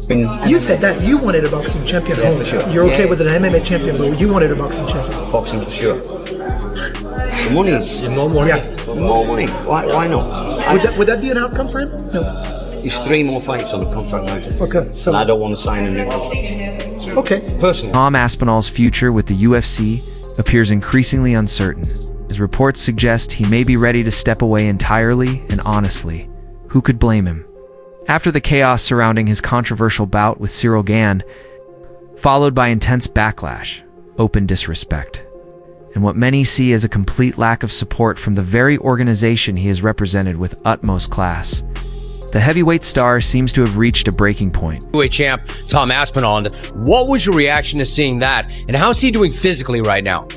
You said that you wanted a boxing champion. Yeah, for sure. You're okay with an MMA champion, but you wanted a boxing champion. Boxing for sure. The money is More money. Yeah. more money. Why not? Would that be an outcome for him? No. He's 3 more fights on the contract now. Okay. So And I don't want to sign a new contract. okay. Personally. Tom Aspinall's future with the UFC appears increasingly uncertain, as reports suggest he may be ready to step away entirely, and honestly, who could blame him? After the chaos surrounding his controversial bout with Ciryl Gane, followed by intense backlash, open disrespect, and what many see as a complete lack of support from the very organization he has represented with utmost class, the heavyweight star seems to have reached a breaking point. Heavyweight champ Tom Aspinall. And what was your reaction to seeing that? And how's he doing physically right now?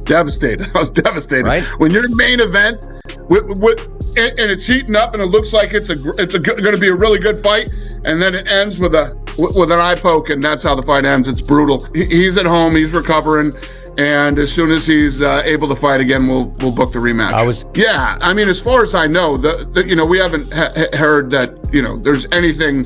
Devastated. I was devastated. Right? When your main event, and it's heating up, and it looks like it's going to be a really good fight, and then it ends with an eye poke, and that's how the fight ends. It's brutal. He's at home. He's recovering. And as soon as he's able to fight again, we'll book the rematch. Yeah, I mean, as far as I know, we haven't heard that there's anything.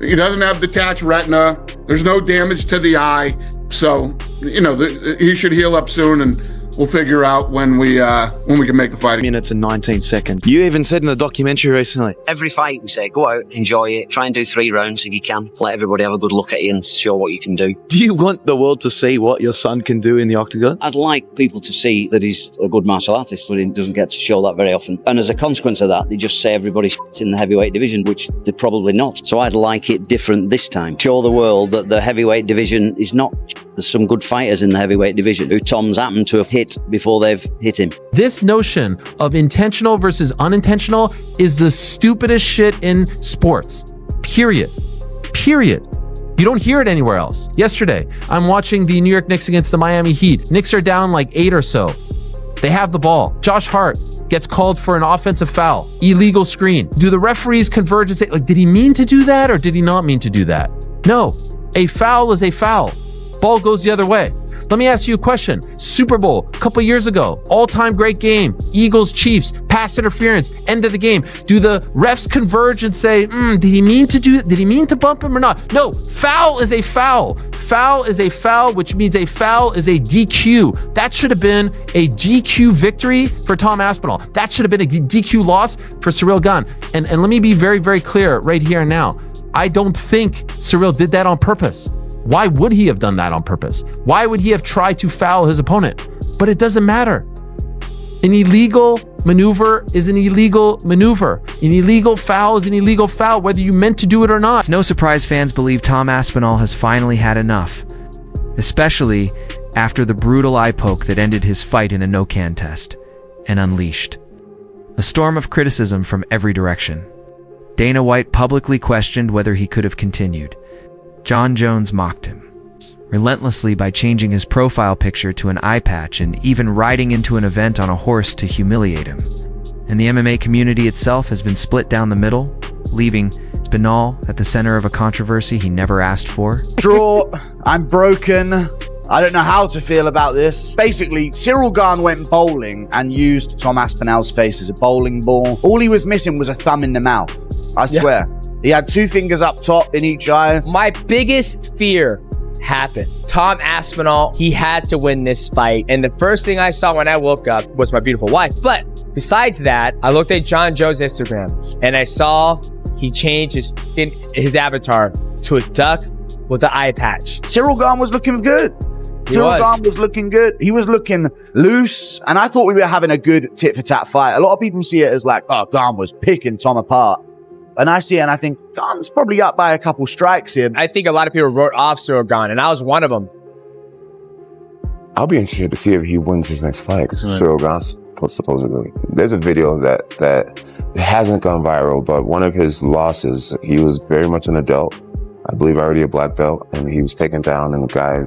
He doesn't have detached retina. There's no damage to the eye, so he should heal up soon, and we'll figure out when we can make the fight. Minutes and 19 seconds. You even said in the documentary recently, Every fight we say, go out, enjoy it, try and do 3 rounds if you can. Let everybody have a good look at you and show what you can do. do you want the world to see what your son can do in the octagon? I'd like people to see that he's a good martial artist, but he doesn't get to show that very often. And as a consequence of that, they just say everybody's in the heavyweight division, which they're probably not. So I'd like it different this time. Show the world that the heavyweight division is not. There's some good fighters in the heavyweight division who Tom's happened to have hit before they've hit him. This notion of intentional versus unintentional is the stupidest shit in sports. Period. You don't hear it anywhere else. Yesterday, I'm watching the New York Knicks against the Miami Heat. Knicks are down like 8 or so. They have the ball. Josh Hart gets called for an offensive foul. Illegal screen. Do the referees converge and say, did he mean to do that or did he not mean to do that? No. A foul is a foul. Ball goes the other way. Let me ask you a question. Super Bowl, a couple years ago, all-time great game. Eagles, Chiefs, pass interference, end of the game. Do the refs converge and say, did he mean to bump him or not? No, foul is a foul. Foul is a foul, which means a foul is a DQ. That should have been a DQ victory for Tom Aspinall. That should have been a DQ loss for Ciryl Gane. And let me be very, very clear right here and now. I don't think Ciryl did that on purpose. Why would he have done that on purpose? Why would he have tried to foul his opponent? But it doesn't matter. An illegal maneuver is an illegal maneuver. An illegal foul is an illegal foul, whether you meant to do it or not. It's no surprise fans believe Tom Aspinall has finally had enough, especially after the brutal eye poke that ended his fight in a no-can test and unleashed a storm of criticism from every direction. Dana White publicly questioned whether he could have continued. Jon Jones mocked him relentlessly by changing his profile picture to an eye patch and even riding into an event on a horse to humiliate him. And the MMA community itself has been split down the middle, leaving Aspinall at the center of a controversy he never asked for. Draw. I'm broken. I don't know how to feel about this. Basically, Ciryl Gane went bowling and used Tom Aspinall's face as a bowling ball. All he was missing was a thumb in the mouth. I swear. He had 2 fingers up top in each eye. My biggest fear happened. Tom Aspinall, he had to win this fight. And the first thing I saw when I woke up was my beautiful wife. But besides that, I looked at Jon Jones' Instagram and I saw he changed his avatar to a duck with the eye patch. Ciryl Gane was looking good. Ciryl Gane was looking good. He was looking loose. And I thought we were having a good tit-for-tat fight. A lot of people see it as like, Gane was picking Tom apart. And I see it and I think, Gane's probably up by a couple strikes here. I think a lot of people wrote off Ciryl Gane, and I was one of them. I'll be interested to see if he wins his next fight. Ciryl Gane, supposedly. There's a video that hasn't gone viral, but one of his losses, he was very much an adult. I believe already a black belt, and he was taken down and the guy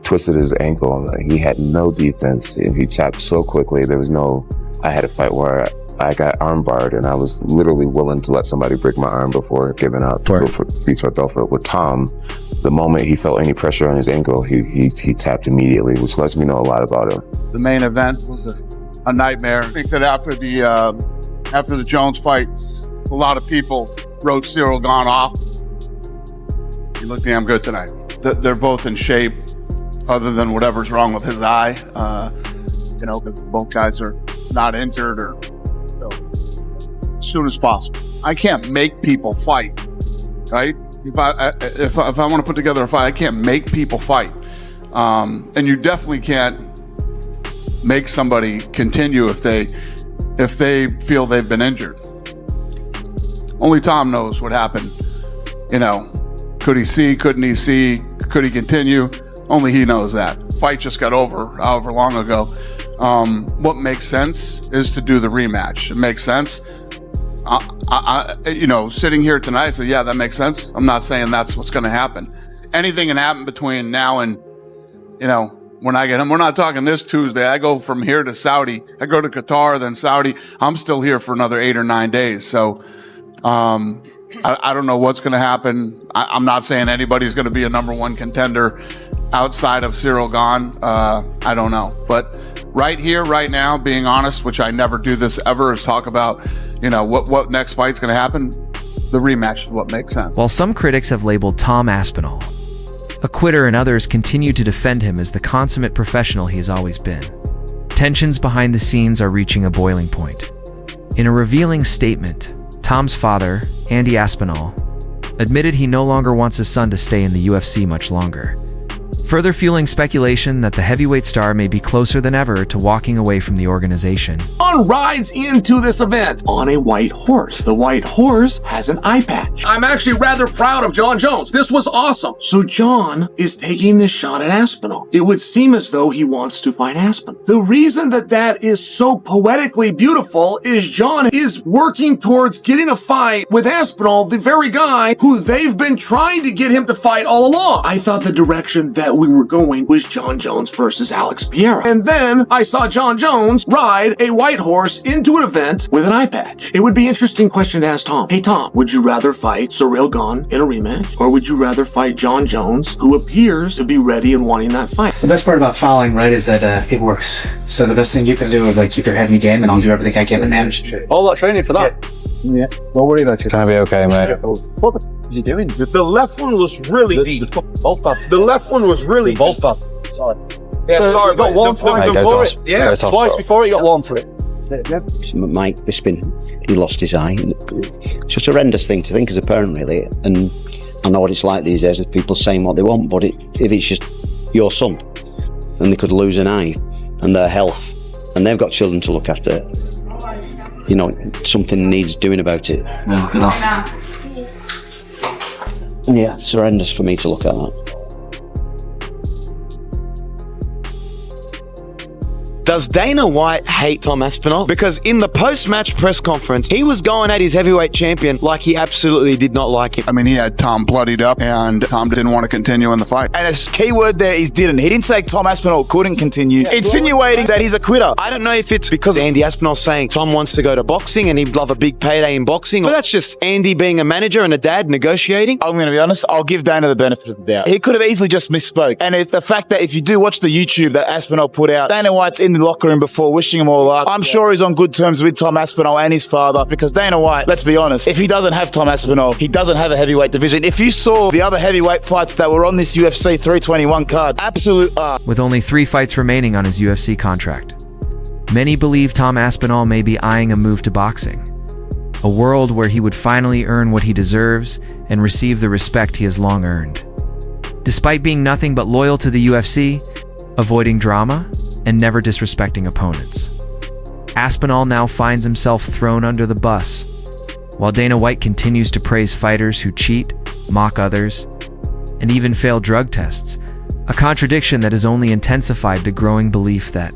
twisted his ankle. He had no defense. He tapped so quickly. I had a fight where I got arm barred and I was literally willing to let somebody break my arm before giving up. With Tom, the moment he felt any pressure on his ankle, he tapped immediately, which lets me know a lot about him. The main event was a nightmare. I think that after the Jones fight, a lot of people wrote Ciryl Gane off. He looked damn good tonight. They're both in shape, other than whatever's wrong with his eye. Because both guys are not injured or as soon as possible. I can't make people fight, right? If I want to put together a fight, I can't make people fight. And you definitely can't make somebody continue if they feel they've been injured. Only Tom knows what happened. Could he see? Couldn't he see? Could he continue? Only he knows that. Fight just got over however long ago. What makes sense is to do the rematch. It makes sense. Sitting here tonight, so yeah, that makes sense. I'm not saying that's what's going to happen. Anything can happen between now and, when I get him. We're not talking this Tuesday. I go from here to Saudi. I go to Qatar, then Saudi. I'm still here for another 8 or 9 days. So, I don't know what's going to happen. I'm not saying anybody's going to be a number one contender outside of Ciryl Gane. I don't know. But right here, right now, being honest, which I never do this ever, is talk about, what next fight's going to happen. The rematch is what makes sense. While some critics have labeled Tom Aspinall a quitter and others continue to defend him as the consummate professional he has always been, tensions behind the scenes are reaching a boiling point. In a revealing statement, Tom's father, Andy Aspinall, admitted he no longer wants his son to stay in the UFC much longer, further fueling speculation that the heavyweight star may be closer than ever to walking away from the organization. Jon rides into this event on a white horse. The white horse has an eye patch. I'm actually rather proud of Jon Jones. This was awesome. So Jon is taking this shot at Aspinall. It would seem as though he wants to fight Aspinall. The reason that is so poetically beautiful is Jon is working towards getting a fight with Aspinall, the very guy who they've been trying to get him to fight all along. I thought the direction that we were going was Jon Jones versus Alex Pereira. And then I saw Jon Jones ride a white horse into an event with an eye patch. It would be an interesting question to ask Tom. Hey Tom, would you rather fight Ciryl Gane in a rematch, or would you rather fight Jon Jones, who appears to be ready and wanting that fight? The best part about fouling, right, is that it works. So the best thing you can do is keep your head in the game, and I'll do everything I can to manage it. All that training for that? Yeah. Don't worry about it. Trying to be okay, mate. What is he doing? The left one was really deep. The left one was really deep. Sorry. Yeah, sorry. Got one for it. Yeah, twice before he got one for it. Mike Bisping, he lost his eye. It's just a horrendous thing to think as a parent, really. And I know what it's like these days with people saying what they want, but if it's just your son, then they could lose an eye and their health, and they've got children to look after. Something needs doing about it. Yeah, it's horrendous for me to look at that. Does Dana White hate Tom Aspinall? Because in the post-match press conference, he was going at his heavyweight champion like he absolutely did not like him. I mean, he had Tom bloodied up, and Tom didn't want to continue in the fight. And a key word there is didn't. He didn't say Tom Aspinall couldn't continue, insinuating that he's a quitter. I don't know if it's because Andy Aspinall's saying Tom wants to go to boxing and he'd love a big payday in boxing, but that's just Andy being a manager and a dad negotiating. I'm going to be honest, I'll give Dana the benefit of the doubt. He could have easily just misspoke. And the fact that if you do watch the YouTube that Aspinall put out, Dana White's in the locker room before wishing him all luck. I'm sure he's on good terms with Tom Aspinall and his father, because Dana White, let's be honest, if he doesn't have Tom Aspinall, he doesn't have a heavyweight division. If you saw the other heavyweight fights that were on this UFC 321 card, absolute With only 3 fights remaining on his UFC contract, many believe Tom Aspinall may be eyeing a move to boxing, a world where he would finally earn what he deserves and receive the respect he has long earned. Despite being nothing but loyal to the UFC, avoiding drama, and never disrespecting opponents, Aspinall now finds himself thrown under the bus, while Dana White continues to praise fighters who cheat, mock others, and even fail drug tests, a contradiction that has only intensified the growing belief that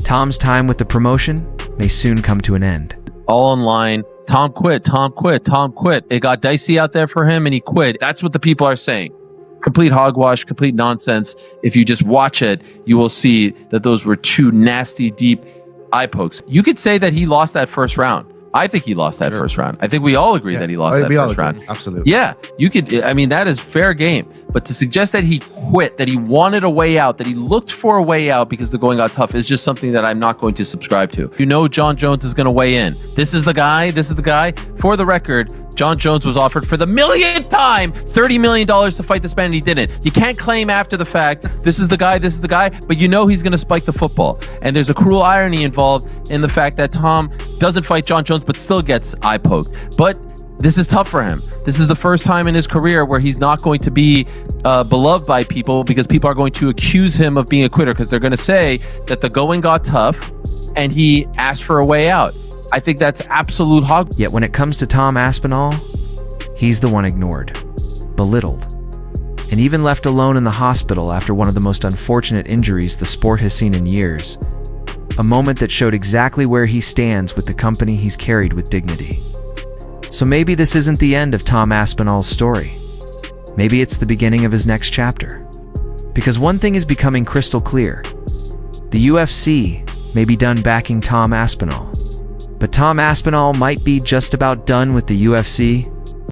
Tom's time with the promotion may soon come to an end. All online. Tom quit, Tom quit, Tom quit. It got dicey out there for him and he quit. That's what the people are saying. Complete hogwash, complete nonsense. If you just watch it, you will see that those were 2 nasty, deep eye pokes. You could say that he lost that first round. I think he lost that first round. I think we all agree that he lost that first round. Absolutely. Yeah, you could. I mean, that is fair game. But to suggest that he quit, that he wanted a way out, that he looked for a way out because the going got tough is just something that I'm not going to subscribe to. You know Jon Jones is going to weigh in. This is the guy. For the record, Jon Jones was offered for the millionth time $30 million to fight this man, and he didn't. You can't claim after the fact, this is the guy, but you know he's going to spike the football. And there's a cruel irony involved in the fact that Tom doesn't fight Jon Jones, but still gets eye poked. But this is tough for him. This is the first time in his career where he's not going to be beloved by people because people are going to accuse him of being a quitter because they're going to say that the going got tough and he asked for a way out. I think that's absolute hog. Yet when it comes to Tom Aspinall, he's the one ignored, belittled, and even left alone in the hospital after one of the most unfortunate injuries the sport has seen in years. A moment that showed exactly where he stands with the company he's carried with dignity. So maybe this isn't the end of Tom Aspinall's story. Maybe it's the beginning of his next chapter. Because one thing is becoming crystal clear. The UFC may be done backing Tom Aspinall. But Tom Aspinall might be just about done with the UFC